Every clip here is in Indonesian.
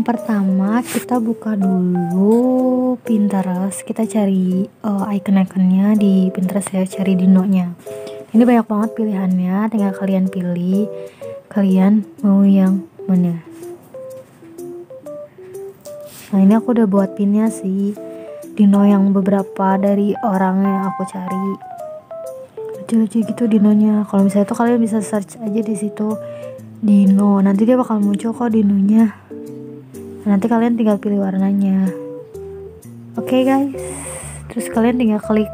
pertama kita buka dulu Pinterest, kita cari icon-iconnya di Pinterest ya, cari dinonya. Ini banyak banget pilihannya, tinggal kalian pilih kalian mau yang mana. Nah ini aku udah buat pinnya sih, dino yang beberapa dari orang yang aku cari, lucu-lucu gitu dinonya. Kalau misalnya tuh kalian bisa search aja di situ dino, nanti dia bakal muncul kok dinonya. Nanti kalian tinggal pilih warnanya. Oke guys, terus kalian tinggal klik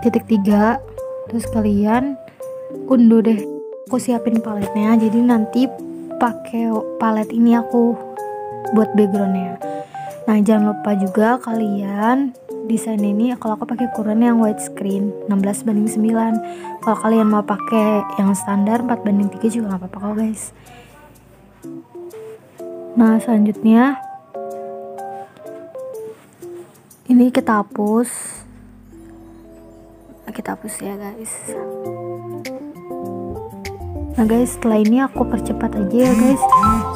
titik 3, terus kalian unduh deh. Aku siapin paletnya, jadi nanti pakai palet ini aku buat backgroundnya. Nah jangan lupa juga kalian desain ini, kalau aku pakai ukuran yang widescreen 16:9. Kalau kalian mau pakai yang standar 4:3 juga nggak apa-apa kok guys. Nah selanjutnya ini kita hapus ya guys. Nah guys, setelah ini aku percepat aja ya guys,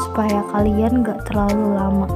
supaya kalian gak terlalu lama.